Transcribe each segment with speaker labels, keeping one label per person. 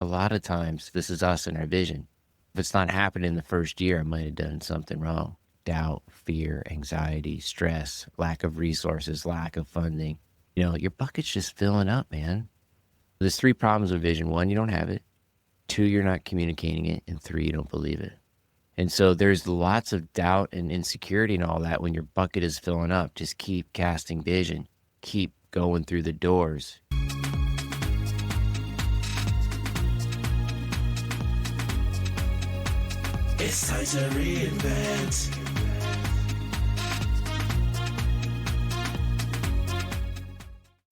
Speaker 1: a lot of times this is us and our vision. If it's not happening in the first year, I might have done something wrong. Doubt, fear, anxiety, stress, lack of resources, lack of funding. Your bucket's just filling up, man. There's three problems with vision. One, you don't have it. Two, you're not communicating it. And three, you don't believe it. And so there's lots of doubt and insecurity and all that when your bucket is filling up. Just keep casting vision. Keep going through the doors.
Speaker 2: It's time to reinvent.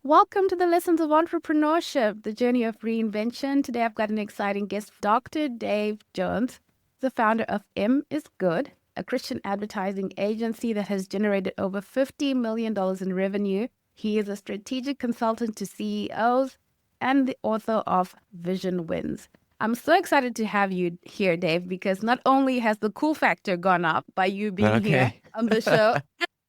Speaker 3: Welcome to the Lessons of Entrepreneurship, the journey of reinvention. Today I've got an exciting guest, Dr. Dave Jones, the founder of M is Good, a Christian advertising agency that has generated over $50 million in revenue. He is a strategic consultant to CEOs and the author of Vision Wins. I'm so excited to have you here, Dave, because not only has the cool factor gone up by you being here on the show,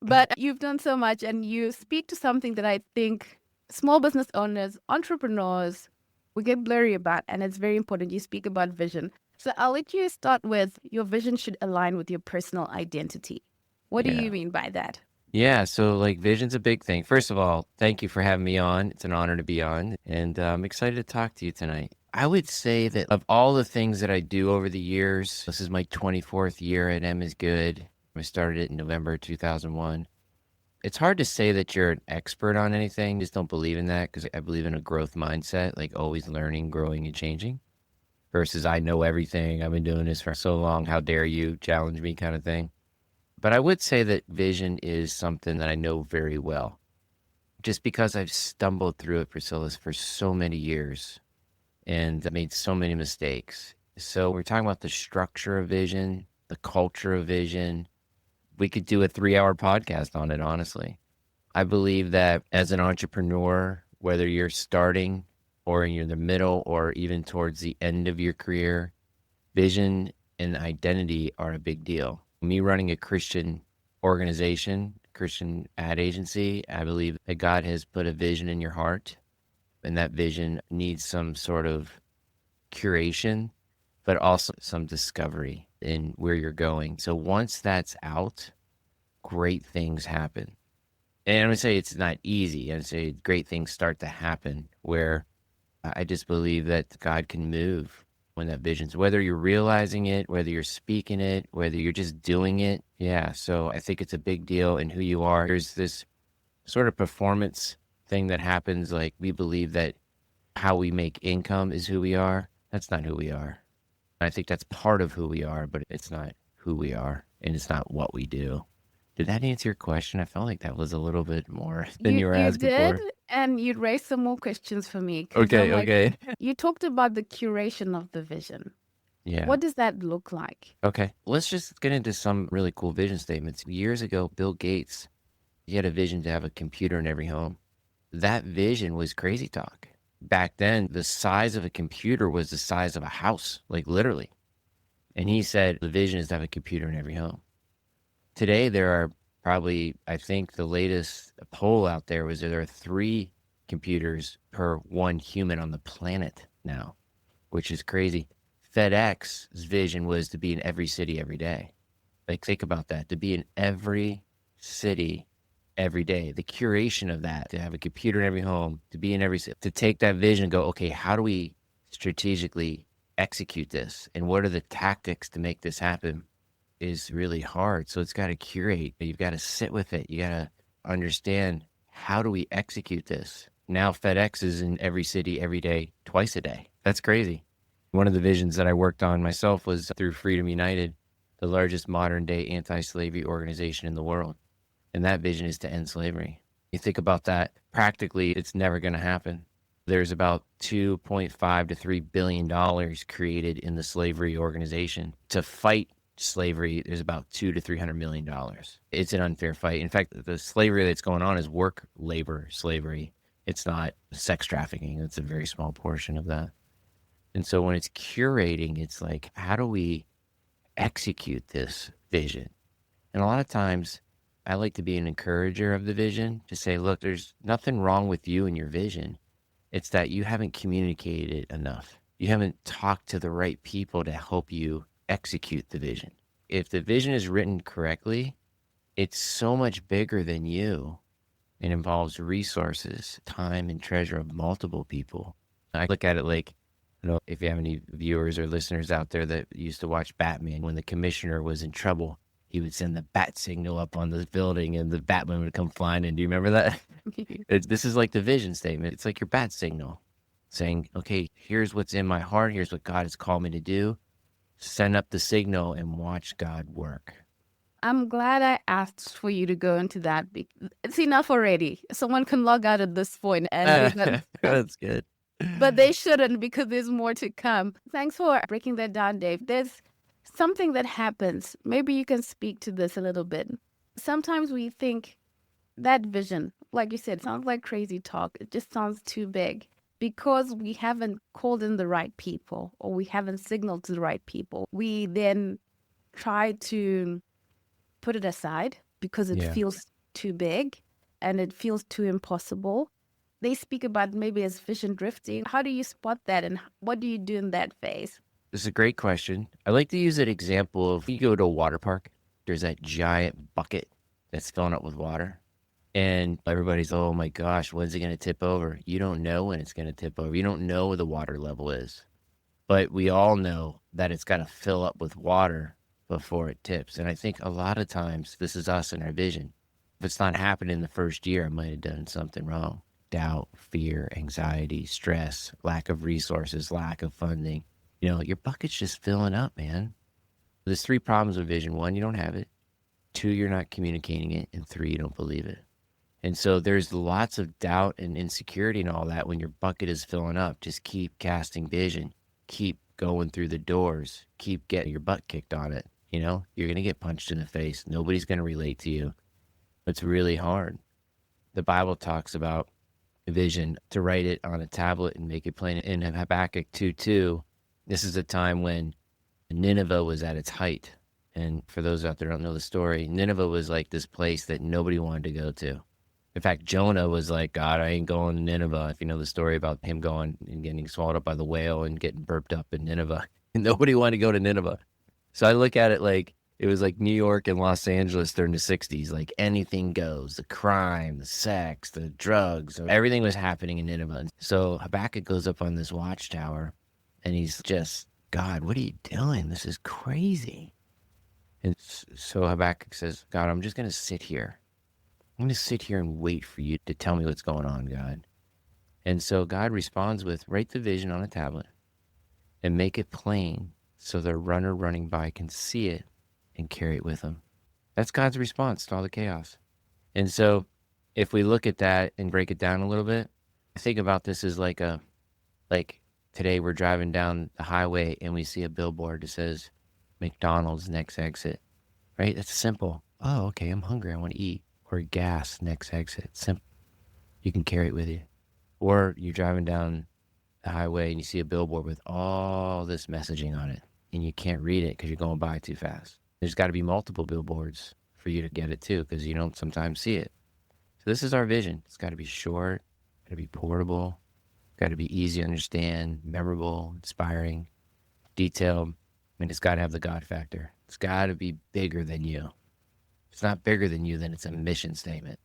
Speaker 3: but you've done so much and you speak to something that I think small business owners, entrepreneurs, we get blurry about, and it's very important. You speak about vision. So I'll let you start with your vision should align with your personal identity. What do you mean by that?
Speaker 1: Yeah, so vision's a big thing. First of all, thank you for having me on. It's an honor to be on, and I'm excited to talk to you tonight. I would say that of all the things that I do over the years, this is my 24th year at M is Good. I started it in November 2001. It's hard to say that you're an expert on anything. Just don't believe in that because I believe in a growth mindset, like always learning, growing, and changing versus I know everything. I've been doing this for so long. How dare you challenge me kind of thing. But I would say that vision is something that I know very well just because I've stumbled through it, Priscilla, for so many years and made so many mistakes. So we're talking about the structure of vision, the culture of vision. We could do a 3-hour podcast on it, honestly. I believe that as an entrepreneur, whether you're starting or you're in the middle or even towards the end of your career, vision and identity are a big deal. Me running a Christian organization, Christian ad agency, I believe that God has put a vision in your heart, and that vision needs some sort of curation, but also some discovery in where you're going. So once that's out, great things happen. And I'm going to say it's not easy. I'm going to say great things start to happen where I just believe that God can move when that vision's, whether you're realizing it, whether you're speaking it, whether you're just doing it. Yeah. So I think it's a big deal in who you are. There's this sort of performance thing that happens. Like we believe that how we make income is who we are. That's not who we are. I think that's part of who we are, but it's not who we are, and it's not what we do. Did that answer your question? I felt like that was a little bit more than you were asking for.
Speaker 3: You did, and you raised some more questions for me.
Speaker 1: Okay.
Speaker 3: You talked about the curation of the vision.
Speaker 1: Yeah.
Speaker 3: What does that look like?
Speaker 1: Okay. Let's just get into some really cool vision statements. Years ago, Bill Gates, he had a vision to have a computer in every home. That vision was crazy talk. Back then, the size of a computer was the size of a house, like literally. And he said the vision is to have a computer in every home. Today, there are probably, I think the latest poll out there was that there are 3 computers per 1 human on the planet now, which is crazy. FedEx's vision was to be in every city every day. Think about that, to be in every city every day. The curation of that, to have a computer in every home, to be in every city, to take that vision and go, okay, how do we strategically execute this? And what are the tactics to make this happen is really hard. So it's got to curate. You've got to sit with it. You got to understand, how do we execute this? Now FedEx is in every city every day, twice a day. That's crazy. One of the visions that I worked on myself was through Freedom United, the largest modern day anti-slavery organization in the world. And that vision is to end slavery. You think about that, practically, it's never going to happen. There's about $2.5 to $3 billion created in the slavery organization. To fight slavery, there's about $200 to $300 million. It's an unfair fight. In fact, the slavery that's going on is work labor slavery. It's not sex trafficking. It's a very small portion of that. And so when it's curating, it's like, how do we execute this vision? And a lot of times, I like to be an encourager of the vision, to say, look, there's nothing wrong with you and your vision. It's that you haven't communicated it enough. You haven't talked to the right people to help you execute the vision. If the vision is written correctly, it's so much bigger than you. It involves resources, time, and treasure of multiple people. I look at it like, I don't know if you have any viewers or listeners out there that used to watch Batman. When the commissioner was in trouble, he would send the bat signal up on the building and the Batman would come flying in. Do you remember that? This is like the vision statement. It's like your bat signal saying, okay, here's what's in my heart. Here's what God has called me to do. Send up the signal and watch God work.
Speaker 3: I'm glad I asked for you to go into that. It's enough already. Someone can log out at this point and
Speaker 1: That's good.
Speaker 3: but they shouldn't, because there's more to come. Thanks for breaking that down, Dave. There's something that happens. Maybe you can speak to this a little bit. Sometimes we think that vision, like you said, sounds like crazy talk. It just sounds too big because we haven't called in the right people, or we haven't signaled to the right people. We then try to put it aside because it feels too big and it feels too impossible. They speak about maybe as vision drifting. How do you spot that, and what do you do in that phase?
Speaker 1: This is a great question. I like to use an example of, you go to a water park, there's that giant bucket that's filling up with water. And everybody's, oh my gosh, when's it going to tip over? You don't know when it's going to tip over. You don't know where the water level is. But we all know that it's got to fill up with water before it tips. And I think a lot of times this is us in our vision. If it's not happening in the first year, I might have done something wrong. Doubt, fear, anxiety, stress, lack of resources, lack of funding. You know, your bucket's just filling up, man. There's 3 problems with vision. 1, you don't have it. 2, you're not communicating it. And 3, you don't believe it. And so there's lots of doubt and insecurity and all that when your bucket is filling up. Just keep casting vision. Keep going through the doors. Keep getting your butt kicked on it. You know, you're going to get punched in the face. Nobody's going to relate to you. It's really hard. The Bible talks about vision, to write it on a tablet and make it plain. In Habakkuk 2:2, this is a time when Nineveh was at its height. And for those out there who don't know the story, Nineveh was like this place that nobody wanted to go to. In fact, Jonah was like, God, I ain't going to Nineveh. If you know the story about him going and getting swallowed up by the whale and getting burped up in Nineveh. And nobody wanted to go to Nineveh. So I look at it like it was like New York and Los Angeles during the 60s. Like anything goes. The crime, the sex, the drugs, everything was happening in Nineveh. And so Habakkuk goes up on this watchtower and he's just, God, what are you doing? This is crazy. And so Habakkuk says, God, I'm just going to sit here. I'm going to sit here and wait for you to tell me what's going on, God. And so God responds with, write the vision on a tablet and make it plain so the runner running by can see it and carry it with them. That's God's response to all the chaos. And so if we look at that and break it down a little bit, I think about this as like today we're driving down the highway and we see a billboard that says McDonald's next exit, right? That's simple. Oh, okay, I'm hungry. I want to eat. Or gas next exit. Simple. You can carry it with you. Or you're driving down the highway and you see a billboard with all this messaging on it and you can't read it because you're going by too fast. There's got to be multiple billboards for you to get it too, because you don't sometimes see it. So this is our vision. It's got to be short, got to be portable, got to be easy to understand, memorable, inspiring, detailed. I mean, it's got to have the God factor. It's got to be bigger than you. If it's not bigger than you, then it's a mission statement.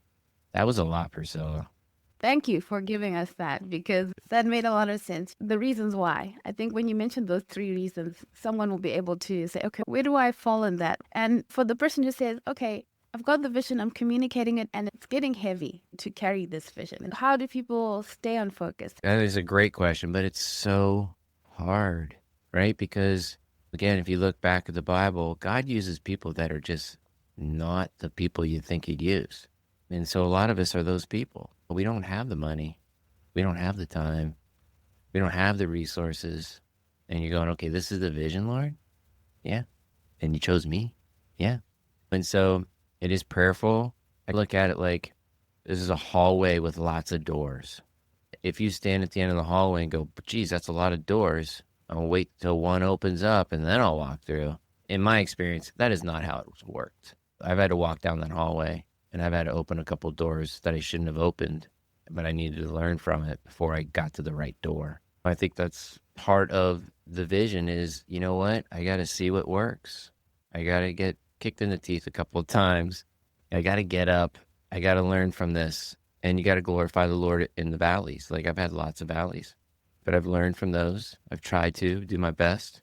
Speaker 1: That was a lot, Priscilla.
Speaker 3: Thank you for giving us that, because that made a lot of sense. The reasons why. I think when you mentioned those 3 reasons, someone will be able to say, okay, where do I fall in that? And for the person who says, okay, I've got the vision, I'm communicating it, and it's getting heavy to carry this vision. How do people stay on focus?
Speaker 1: That is a great question, but it's so hard, right? Because, again, if you look back at the Bible, God uses people that are just not the people you think he'd use. And so a lot of us are those people. But we don't have the money. We don't have the time. We don't have the resources. And you're going, okay, this is the vision, Lord? Yeah. And you chose me? Yeah. And so it is prayerful. I look at it like this is a hallway with lots of doors. If you stand at the end of the hallway and go, geez, that's a lot of doors, I'll wait till one opens up and then I'll walk through. In my experience, that is not how it's worked. I've had to walk down that hallway and I've had to open a couple doors that I shouldn't have opened, but I needed to learn from it before I got to the right door. I think that's part of the vision is, you know what? I got to see what works. I got to get kicked in the teeth a couple of times. I got to get up. I got to learn from this. And you got to glorify the Lord in the valleys. Like I've had lots of valleys, but I've learned from those. I've tried to do my best,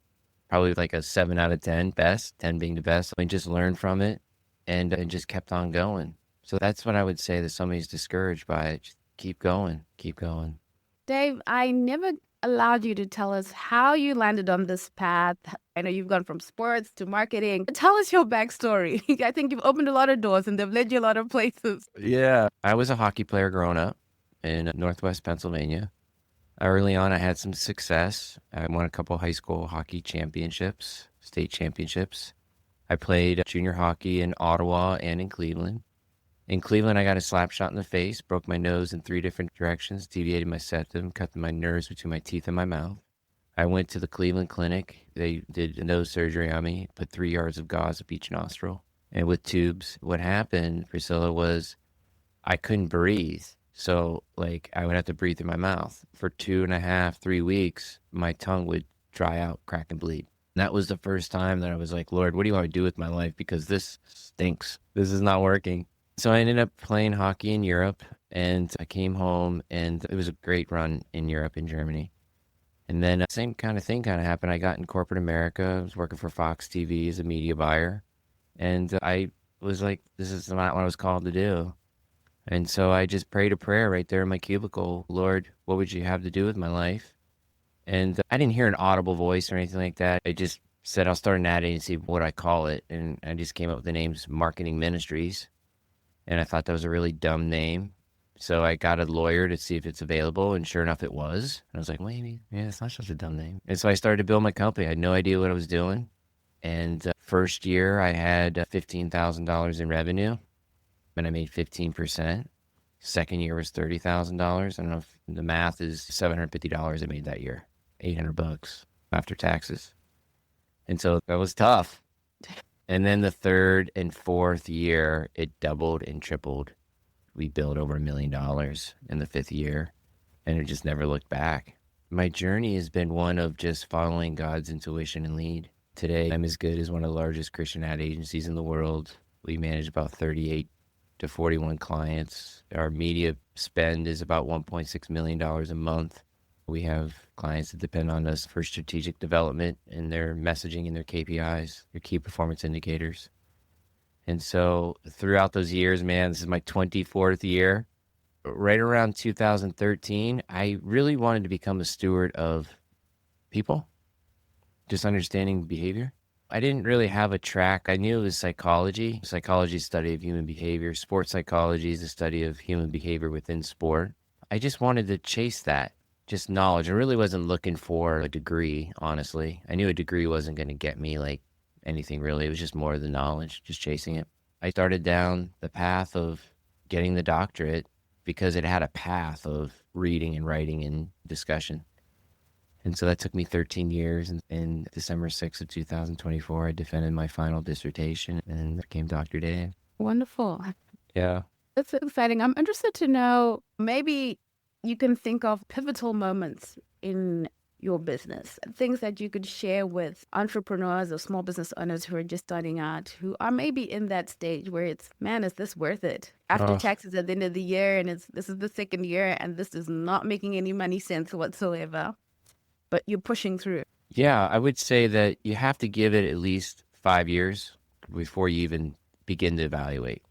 Speaker 1: probably like a 7 out of 10 best, 10 being the best. I just learned from it and just kept on going. So that's what I would say that somebody's discouraged by it. Just keep going, keep going.
Speaker 3: Dave, I never allowed you to tell us how you landed on this path. I know you've gone from sports to marketing. Tell us your backstory. I think you've opened a lot of doors and they've led you a lot of places.
Speaker 1: Yeah. I was a hockey player growing up in Northwest Pennsylvania. Early on, I had some success. I won a couple high school hockey championships, state championships. I played junior hockey in Ottawa and in Cleveland. In Cleveland, I got a slap shot in the face, broke my nose in 3 different directions, deviated my septum, cut my nerves between my teeth and my mouth. I went to the Cleveland Clinic. They did a nose surgery on me, put 3 yards of gauze up each nostril, and with tubes. What happened, Priscilla, was I couldn't breathe. So, like, I would have to breathe through my mouth. For 2.5, 3 weeks, my tongue would dry out, crack, and bleed. And that was the first time that I was like, Lord, what do you want me to do with my life? Because this stinks. This is not working. So I ended up playing hockey in Europe, and I came home, and it was a great run in Europe, in Germany. And then same kind of thing kind of happened. I got in corporate America. I was working for Fox TV as a media buyer. And I was like, this is not what I was called to do. And so I just prayed a prayer right there in my cubicle. Lord, what would you have to do with my life? And I didn't hear an audible voice or anything like that. I just said, I'll start an ad agency. What do I call it? And I just came up with the names Marketing Ministries. And I thought that was a really dumb name. So I got a lawyer to see if it's available, and sure enough, it was. And I was like, maybe, yeah, it's not such a dumb name. And so I started to build my company. I had no idea what I was doing. And first year, I had $15,000 in revenue, and I made 15%. Second year was $30,000. I don't know if the math is $750 I made that year, $800 after taxes. And so that was tough. And then the third and fourth year, it doubled and tripled. We built over $1 million in the 5th year, and it just never looked back. My journey has been one of just following God's intuition and lead. Today, I'm as good as one of the largest Christian ad agencies in the world. We manage about 38 to 41 clients. Our media spend is about $1.6 million a month. We have clients that depend on us for strategic development in their messaging and their KPIs, their key performance indicators. And so throughout those years, man, this is my 24th year. Right around 2013, I really wanted to become a steward of people, just understanding behavior. I didn't really have a track. I knew it was psychology. Psychology is the study of human behavior. Sports psychology is the study of human behavior within sport. I just wanted to chase that, just knowledge. I really wasn't looking for a degree, honestly. I knew a degree wasn't going to get me like anything really. It was just more of the knowledge, just chasing it. I started down the path of getting the doctorate because it had a path of reading and writing and discussion. And so that took me 13 years. And in December 6th of 2024, I defended my final dissertation and became Dr. Dave.
Speaker 3: Wonderful.
Speaker 1: Yeah.
Speaker 3: That's exciting. I'm interested to know, maybe you can think of pivotal moments in your business, things that you could share with entrepreneurs or small business owners who are just starting out, who are maybe in that stage where it's, man, is this worth it? After taxes at the end of the year, and this is the 2nd year, and this is not making any money sense whatsoever, but you're pushing through.
Speaker 1: Yeah, I would say that you have to give it at least 5 years before you even begin to evaluate.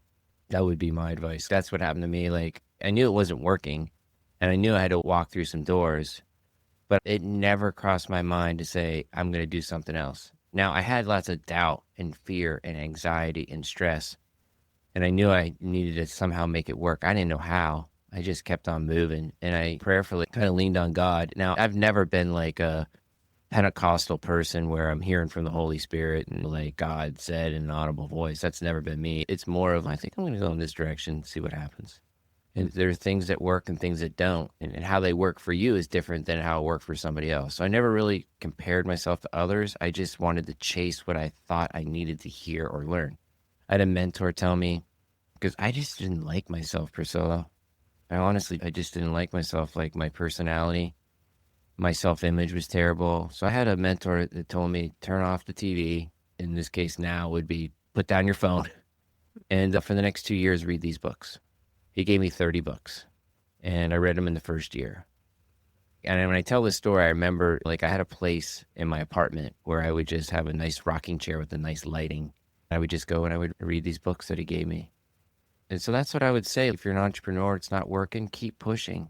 Speaker 1: That would be my advice. That's what happened to me. Like, I knew it wasn't working, and I knew I had to walk through some doors, but it never crossed my mind to say, I'm going to do something else. Now, I had lots of doubt and fear and anxiety and stress, and I knew I needed to somehow make it work. I didn't know how. I just kept on moving, and I prayerfully kind of leaned on God. Now, I've never been like a Pentecostal person where I'm hearing from the Holy Spirit and like God said in an audible voice. That's never been me. It's more of, I think I'm going to go in this direction, see what happens. And there are things that work and things that don't. And how they work for you is different than how it worked for somebody else. So I never really compared myself to others. I just wanted to chase what I thought I needed to hear or learn. I had a mentor tell me, because I just didn't like myself, Priscilla. I just didn't like myself, like my personality. My self-image was terrible. So I had a mentor that told me, turn off the TV. In this case now would be put down your phone. And for the next 2 years, read these books. He gave me 30 books and I read them in the first year. And when I tell this story, I remember like I had a place in my apartment where I would just have a nice rocking chair with a nice lighting. I would just go and I would read these books that he gave me. And so that's what I would say. If you're an entrepreneur, it's not working, keep pushing.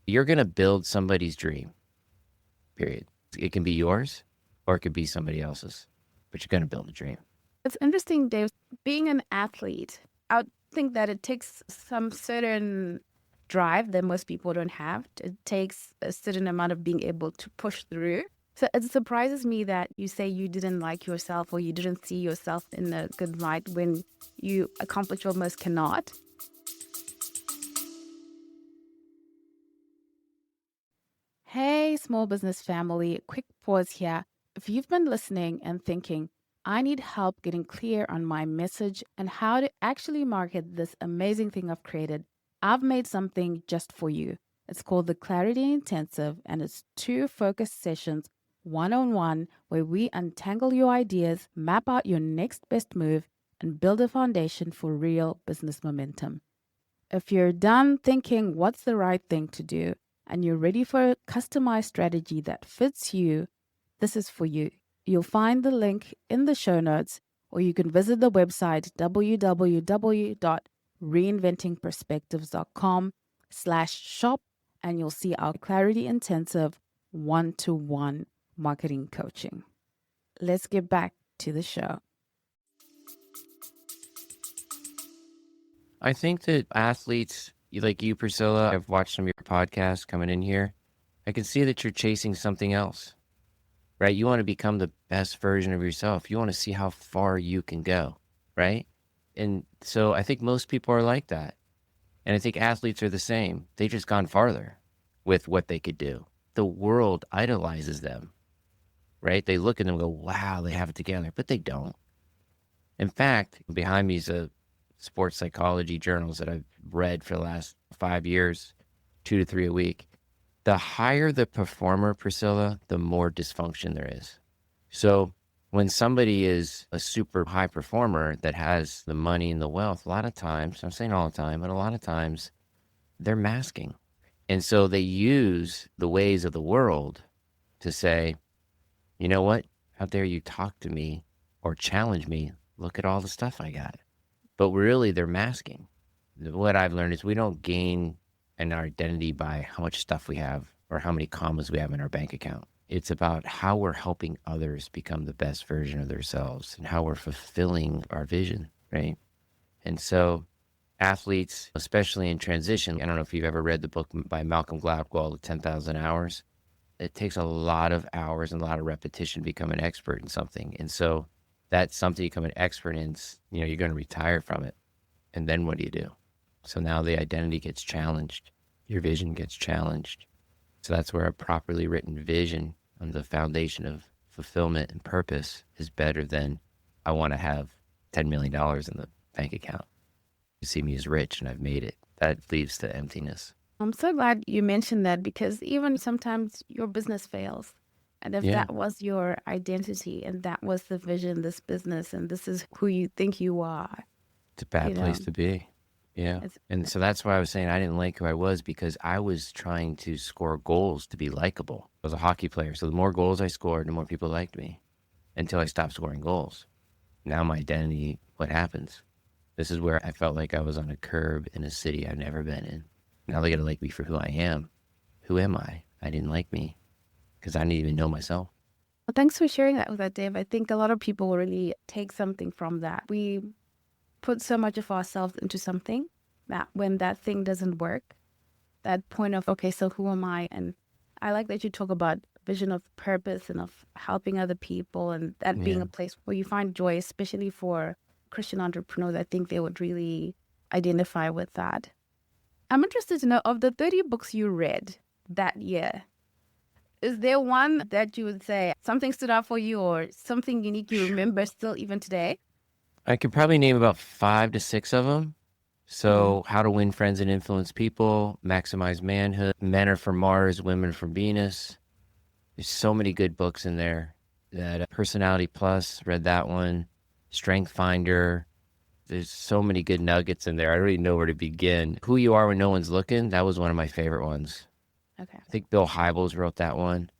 Speaker 1: You're going to build somebody's dream, period. It can be yours or it could be somebody else's, but you're going to build a dream.
Speaker 3: It's interesting, Dave. Being an athlete, I would think that it takes some certain drive that most people don't have. It takes a certain amount of being able to push through. So it surprises me that you say you didn't like yourself or you didn't see yourself in a good light when you accomplish what most cannot. Hey, small business family, quick pause here. If you've been listening and thinking, I need help getting clear on my message and how to actually market this amazing thing I've created, I've made something just for you. It's called the Clarity Intensive, and it's 2 focused sessions, one-on-one, where we untangle your ideas, map out your next best move, and build a foundation for real business momentum. If you're done thinking what's the right thing to do, and you're ready for a customized strategy that fits you, this is for you. You'll find the link in the show notes, or you can visit the website www.reinventingperspectives.com/shop, and you'll see our Clarity Intensive 1-to-1 marketing coaching. Let's get back to the show.
Speaker 1: I think that athletes like you, Priscilla, I've watched some of your podcasts coming in here. I can see that you're chasing something else, right? You want to become the best version of yourself. You want to see how far you can go, right? And so I think most people are like that. And I think athletes are the same. They've just gone farther with what they could do. The world idolizes them, right? They look at them and go, wow, they have it together, but they don't. In fact, behind me is a sports psychology journals that I've read for the last 5 years, 2 to 3 a week. The higher the performer, Priscilla, the more dysfunction there is. So when somebody is a super high performer that has the money and the wealth, a lot of times, I'm saying all the time, but a lot of times they're masking. And so they use the ways of the world to say, you know what? How dare you talk to me or challenge me? Look at all the stuff I got. But really, they're masking. What I've learned is we don't gain an identity by how much stuff we have or how many commas we have in our bank account. It's about how we're helping others become the best version of themselves and how we're fulfilling our vision, right? And so athletes, especially in transition, I don't know if you've ever read the book by Malcolm Gladwell, The 10,000 Hours. It takes a lot of hours and a lot of repetition to become an expert in something. And so that's something you become an expert in, you're going to retire from it. And then what do you do? So now the identity gets challenged. Your vision gets challenged. So that's where a properly written vision on the foundation of fulfillment and purpose is better than I want to have $10 million in the bank account. You see me as rich and I've made it. That leads to emptiness.
Speaker 3: I'm so glad you mentioned that, because even sometimes your business fails. And if that was your identity and that was the vision, this business, and this is who you think you are.
Speaker 1: It's a bad place to be. Yeah. And so that's why I was saying I didn't like who I was, because I was trying to score goals to be likable. I was a hockey player. So the more goals I scored, the more people liked me until I stopped scoring goals. Now my identity, what happens? This is where I felt like I was on a curb in a city I've never been in. Now they got to like me for who I am. Who am I? I didn't like me because I didn't even know myself.
Speaker 3: Well, thanks for sharing that with us, Dave. I think a lot of people really take something from that. We put so much of ourselves into something that when that thing doesn't work, that point of, okay, so who am I? And I like that you talk about vision of purpose and of helping other people, and that being a place where you find joy, especially for Christian entrepreneurs. I think they would really identify with that. I'm interested to know, of the 30 books you read that year, is there one that you would say something stood out for you or something unique you remember still even today?
Speaker 1: I could probably name about 5 to 6 of them. So How to Win Friends and Influence People, Maximize Manhood, Men Are from Mars, Women from Venus, There's so many good books in there. That Personality Plus, read that one. Strength Finder. There's so many good nuggets in there. I don't even know where to begin. Who You Are When No One's Looking, that was one of my favorite ones.
Speaker 3: Okay.
Speaker 1: I think Bill Hybels wrote that one.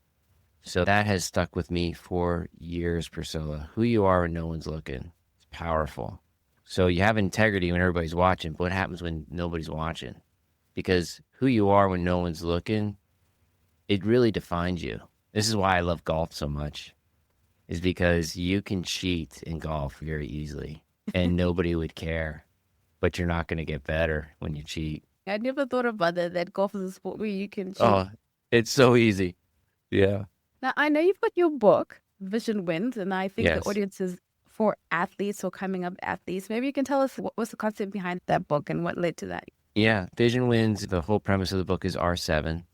Speaker 1: So that has stuck with me for years, Priscilla. Who you are when no one's looking. It's powerful. So you have integrity when everybody's watching, but what happens when nobody's watching? Because who you are when no one's looking, it really defines you. This is why I love golf so much, is because you can cheat in golf very easily and nobody would care, but you're not going to get better when you cheat.
Speaker 3: I never thought about that golf is a sport where you can cheat.
Speaker 1: Oh, it's so easy. Yeah.
Speaker 3: Now, I know you've got your book, Vision Wins, and I think
Speaker 1: Yes.
Speaker 3: the audience is for athletes or coming up athletes. Maybe you can tell us what was the concept behind that book and what led to that.
Speaker 1: Yeah. Vision Wins, the whole premise of the book is R7.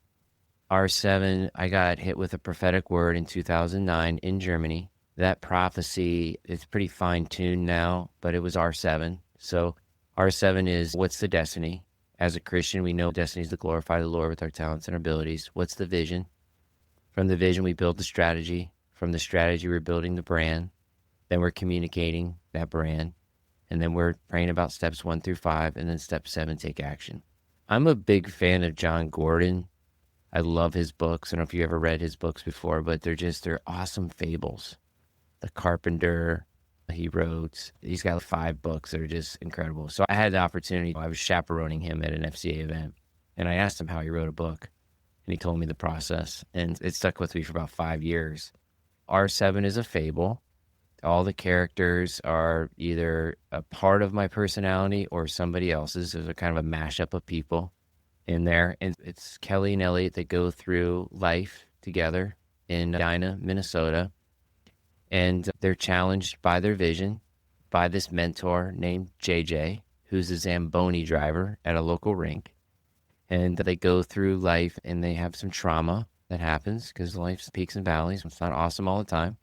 Speaker 1: R7, I got hit with a prophetic word in 2009 in Germany. That prophecy, it's pretty fine-tuned now, but it was R7. So R7 is, what's the destiny? As a Christian, we know destiny is to glorify the Lord with our talents and abilities. What's the vision? From the vision, we build the strategy. From the strategy, we're building the brand. Then we're communicating that brand. And then we're praying about steps 1 through 5. And then step 7, take action. I'm a big fan of John Gordon. I love his books. I don't know if you ever read his books before, but they're awesome fables. The Carpenter, he wrote, he's got 5 books that are just incredible. So I had the opportunity, I was chaperoning him at an FCA event, and I asked him how he wrote a book, and he told me the process, and it stuck with me for about 5 years. R7 is a fable. All the characters are either a part of my personality or somebody else's. There's a kind of a mashup of people in there, and it's Kelly and Elliot that go through life together in Edina, Minnesota. And they're challenged by their vision by this mentor named JJ, who's a Zamboni driver at a local rink. And they go through life and they have some trauma that happens because life's peaks and valleys. It's not awesome all the time.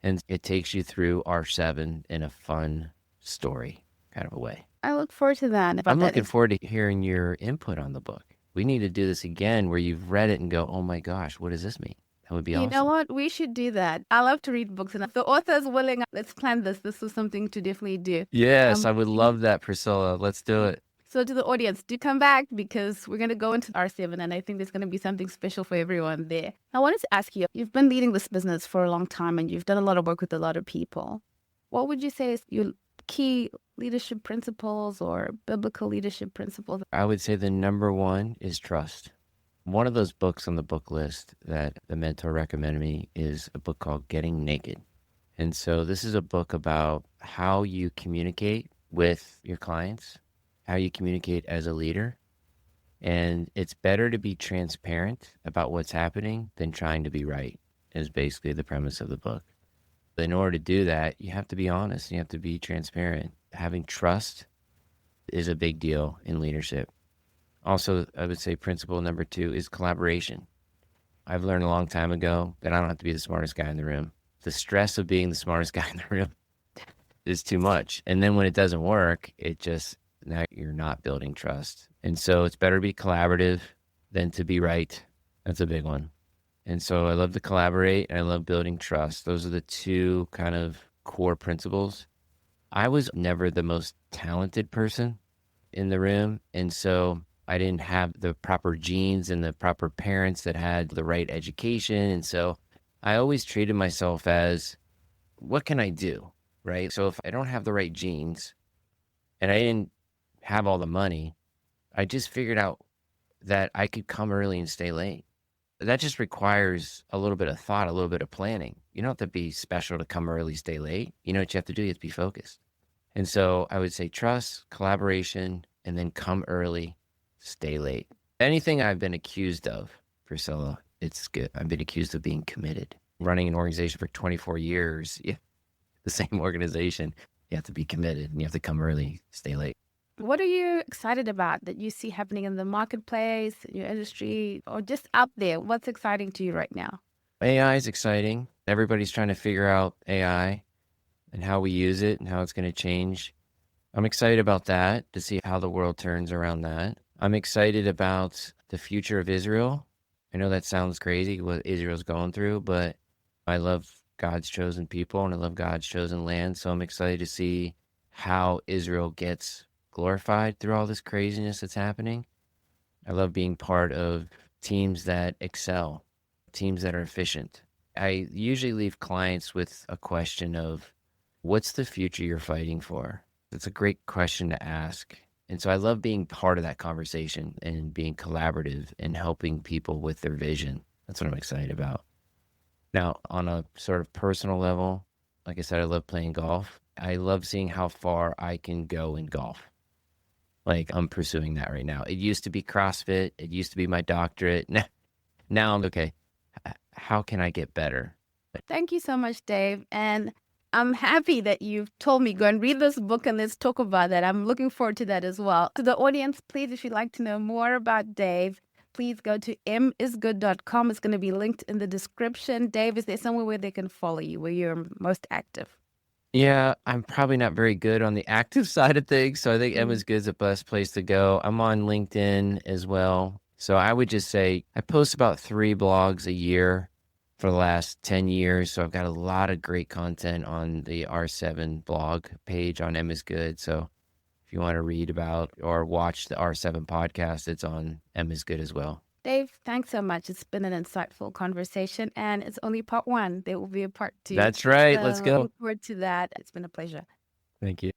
Speaker 1: And it takes you through R7 in a fun story kind of a way.
Speaker 3: I look forward to that.
Speaker 1: I'm looking forward to hearing your input on the book. We need to do this again where you've read it and go, oh my gosh, what does this mean? That would be awesome.
Speaker 3: You know what? We should do that. I love to read books, and if the author is willing, let's plan this. This is something to definitely do.
Speaker 1: Yes, I would love that, Priscilla. Let's do it.
Speaker 3: So to the audience, do come back because we're going to go into R7, and I think there's going to be something special for everyone there. I wanted to ask you, you've been leading this business for a long time, and you've done a lot of work with a lot of people. What would you say is your key leadership principles or biblical leadership principles?
Speaker 1: I would say the number one is trust. One of those books on the book list that the mentor recommended me is a book called Getting Naked. And so this is a book about how you communicate with your clients, how you communicate as a leader. And it's better to be transparent about what's happening than trying to be right, is basically the premise of the book. In order to do that, you have to be honest. You have to be transparent. Having trust is a big deal in leadership. Also, I would say principle number 2 is collaboration. I've learned a long time ago that I don't have to be the smartest guy in the room. The stress of being the smartest guy in the room is too much. And then when it doesn't work, now you're not building trust. And so it's better to be collaborative than to be right. That's a big one. And so I love to collaborate and I love building trust. Those are the 2 kind of core principles. I was never the most talented person in the room. And so I didn't have the proper genes and the proper parents that had the right education. And so I always treated myself as, what can I do, right? So if I don't have the right genes and I didn't have all the money, I just figured out that I could come early and stay late. That just requires a little bit of thought, a little bit of planning. You don't have to be special to come early, stay late. You know what you have to do? You have to be focused. And so I would say trust, collaboration, and then come early, stay late. Anything I've been accused of, Priscilla, it's good. I've been accused of being committed. Running an organization for 24 years, the same organization, you have to be committed and you have to come early, stay late.
Speaker 3: What are you excited about that you see happening in the marketplace, in your industry, or just out there? What's exciting to you right now?
Speaker 1: AI is exciting. Everybody's trying to figure out AI and how we use it and how it's going to change. I'm excited about that, to see how the world turns around that. I'm excited about the future of Israel I know that sounds crazy what Israel's going through, but I love God's chosen people and I love God's chosen land. So I'm excited to see how Israel gets glorified through all this craziness that's happening. I love being part of teams that excel, teams that are efficient. I usually leave clients with a question of, what's the future you're fighting for? It's a great question to ask. And so I love being part of that conversation and being collaborative and helping people with their vision. That's what I'm excited about. Now, on a sort of personal level, like I said, I love playing golf. I love seeing how far I can go in golf. Like I'm pursuing that right now. It used to be CrossFit. It used to be my doctorate. Now I'm okay. How can I get better?
Speaker 3: Thank you so much, Dave. And I'm happy that you've told me go and read this book and let's talk about that. I'm looking forward to that as well. To the audience, please, if you'd like to know more about Dave, please go to misgood.com. It's going to be linked in the description. Dave, is there somewhere where they can follow you, where you're most active?
Speaker 1: Yeah, I'm probably not very good on the active side of things, so I think
Speaker 3: Mm.
Speaker 1: Emma's Good's the best place to go. I'm on LinkedIn as well. So I would just say I post about 3 blogs a year for the last 10 years. So I've got a lot of great content on the R7 blog page on Emma's Good. So if you want to read about or watch the R7 podcast, it's on Emma's Good as well.
Speaker 3: Dave, thanks so much. It's been an insightful conversation, and it's only part 1. There will be a part 2.
Speaker 1: That's right. Let's go.
Speaker 3: Looking forward to that. It's been a pleasure.
Speaker 1: Thank you.